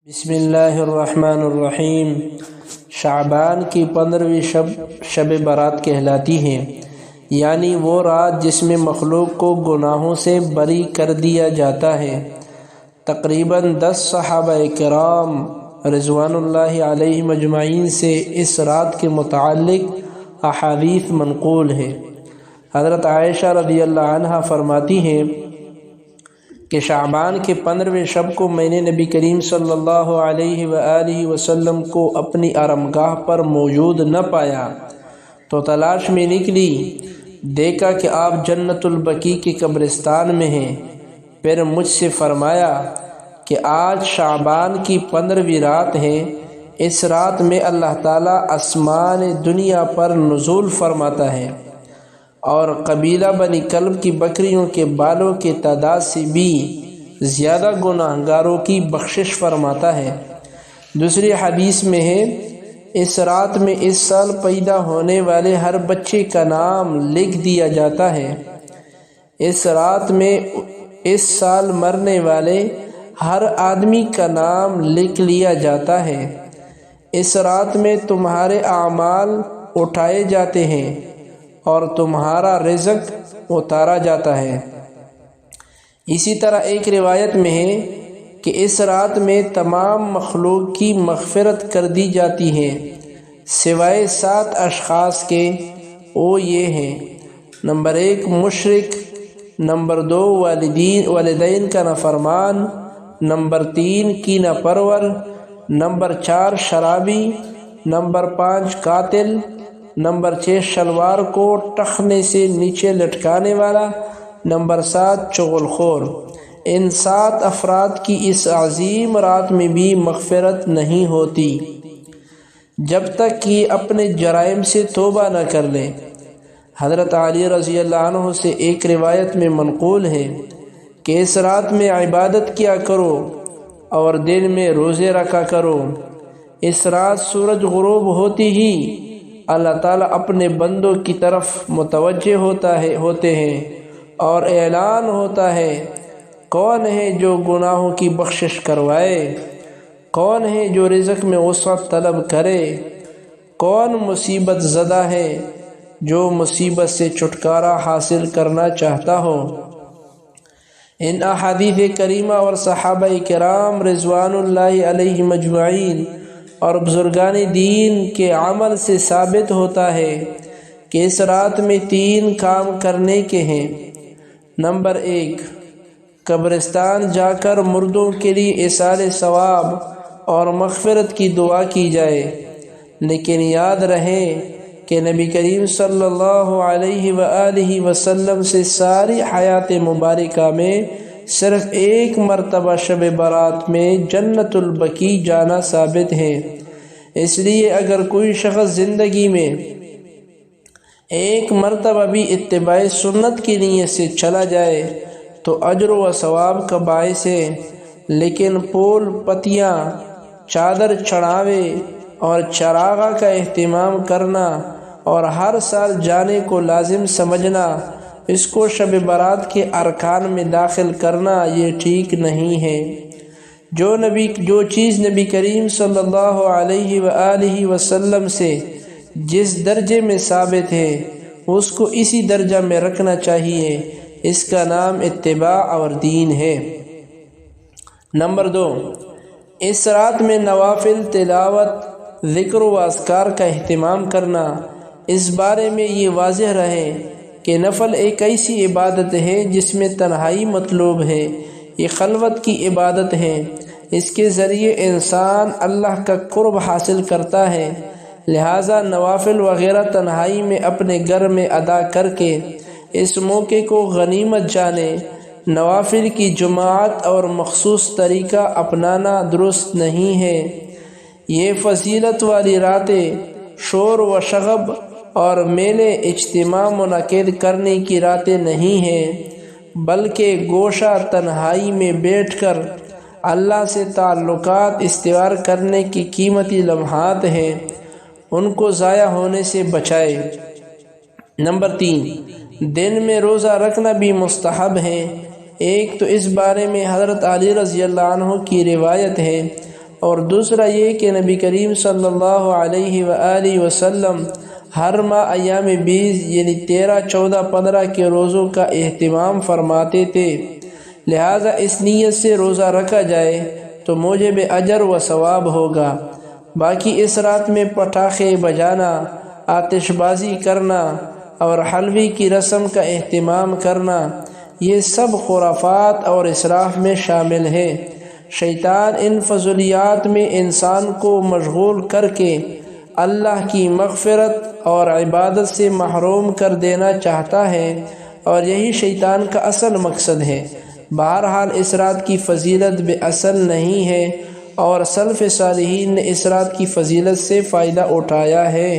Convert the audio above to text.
بسم اللہ الرحمن الرحیم۔ شعبان کی 15ویں شب برات کہلاتی ہے، یعنی وہ رات جس میں مخلوق کو گناہوں سے بری کر دیا جاتا ہے۔ تقریباً 10 صحابہ کرام رضوان اللہ علیہم اجمعین سے اس رات کے متعلق احادیث منقول ہے۔ حضرت عائشہ رضی اللہ عنہا فرماتی ہیں کہ شعبان کے 15ویں شب کو میں نے نبی کریم صلی اللہ علیہ وآلہ وسلم کو اپنی آرامگاہ پر موجود نہ پایا تو تلاش میں نکلی، دیکھا کہ آپ جنت البقیع کے قبرستان میں ہیں۔ پھر مجھ سے فرمایا کہ آج شعبان کی 15ویں رات ہے، اس رات میں اللہ تعالیٰ آسمان دنیا پر نزول فرماتا ہے اور قبیلہ بنی کلب کی بکریوں کے بالوں کے تعداد سے بھی زیادہ گناہگاروں کی بخشش فرماتا ہے۔ دوسری حدیث میں ہے، اس رات میں اس سال پیدا ہونے والے ہر بچے کا نام لکھ دیا جاتا ہے۔ اس رات میں اس سال مرنے والے ہر آدمی کا نام لکھ لیا جاتا ہے۔ اس رات میں تمہارے اعمال اٹھائے جاتے ہیں اور تمہارا رزق اتارا جاتا ہے۔ اسی طرح ایک روایت میں ہے کہ اس رات میں تمام مخلوق کی مغفرت کر دی جاتی ہے سوائے 7 اشخاص کے۔ وہ یہ ہیں: نمبر 1 مشرک، نمبر 2 والدین کا نافرمان، نمبر 3 کینہ پرور، نمبر 4 شرابی، نمبر 5 قاتل، نمبر 6 شلوار کو ٹخنے سے نیچے لٹکانے والا، نمبر 7 چغل خور۔ ان 7 افراد کی اس عظیم رات میں بھی مغفرت نہیں ہوتی جب تک کہ اپنے جرائم سے توبہ نہ کر لیں۔ حضرت علی رضی اللہ عنہ سے ایک روایت میں منقول ہے کہ اس رات میں عبادت کیا کرو اور دن میں روزے رکھا کرو۔ اس رات سورج غروب ہوتی ہی اللہ تعالیٰ اپنے بندوں کی طرف متوجہ ہوتے ہیں اور اعلان ہوتا ہے، کون ہے جو گناہوں کی بخشش کروائے، کون ہے جو رزق میں وسعت طلب کرے، کون مصیبت زدہ ہے جو مصیبت سے چھٹکارا حاصل کرنا چاہتا ہو۔ ان احادیث کریمہ اور صحابہ کرام رضوان اللہ علیہم اجمعین اور بزرگان دین کے عمل سے ثابت ہوتا ہے کہ اس رات میں 3 کام کرنے کے ہیں۔ نمبر 1 قبرستان جا کر مردوں کے لیے ایصال ثواب اور مغفرت کی دعا کی جائے، لیکن یاد رہے کہ نبی کریم صلی اللہ علیہ وآلہ وسلم سے ساری حیات مبارکہ میں صرف 1 مرتبہ شب برات میں جنت البقیع جانا ثابت ہے۔ اس لیے اگر کوئی شخص زندگی میں 1 مرتبہ بھی اتباع سنت کی نیت سے چلا جائے تو اجر و ثواب کا باعث ہے، لیکن پھول پتیاں، چادر چڑھاوے اور چراغاں کا اہتمام کرنا اور ہر سال جانے کو لازم سمجھنا، اس کو شب برات کے ارکان میں داخل کرنا، یہ ٹھیک نہیں ہے۔ جو چیز نبی کریم صلی اللہ علیہ وآلہ وسلم سے جس درجے میں ثابت ہے اس کو اسی درجہ میں رکھنا چاہیے، اس کا نام اتباع اور دین ہے۔ نمبر 2 اس رات میں نوافل تلاوت، ذکر و اذکار کا اہتمام کرنا۔ اس بارے میں یہ واضح رہے کہ نفل ایک ایسی عبادت ہے جس میں تنہائی مطلوب ہے، یہ خلوت کی عبادت ہے، اس کے ذریعے انسان اللہ کا قرب حاصل کرتا ہے، لہٰذا نوافل وغیرہ تنہائی میں اپنے گھر میں ادا کر کے اس موقع کو غنیمت جانے۔ نوافل کی جماعت اور مخصوص طریقہ اپنانا درست نہیں ہے۔ یہ فضیلت والی راتیں شور و شغب اور میلے اجتماع منعقد کرنے کی راتیں نہیں ہیں، بلکہ گوشہ تنہائی میں بیٹھ کر اللہ سے تعلقات استوار کرنے کی قیمتی لمحات ہیں، ان کو ضائع ہونے سے بچائے۔ نمبر 3 دن میں روزہ رکھنا بھی مستحب ہے۔ ایک تو اس بارے میں حضرت علی رضی اللہ عنہ کی روایت ہے اور دوسرا یہ کہ نبی کریم صلی اللہ علیہ وآلہ وسلم ہر ماہ ایام 20 یعنی 13، 14، 15 کے روزوں کا اہتمام فرماتے تھے، لہٰذا اس نیت سے روزہ رکھا جائے تو موجب اجر و ثواب ہوگا۔ باقی اس رات میں پٹاخے بجانا، آتش بازی کرنا اور حلوے کی رسم کا اہتمام کرنا، یہ سب خرافات اور اسراف میں شامل ہے۔ شیطان ان فضولیات میں انسان کو مشغول کر کے اللہ کی مغفرت اور عبادت سے محروم کر دینا چاہتا ہے، اور یہی شیطان کا اصل مقصد ہے۔ بہرحال اس رات کی فضیلت بے اصل نہیں ہے، اور سلف صالحین نے اس رات کی فضیلت سے فائدہ اٹھایا ہے۔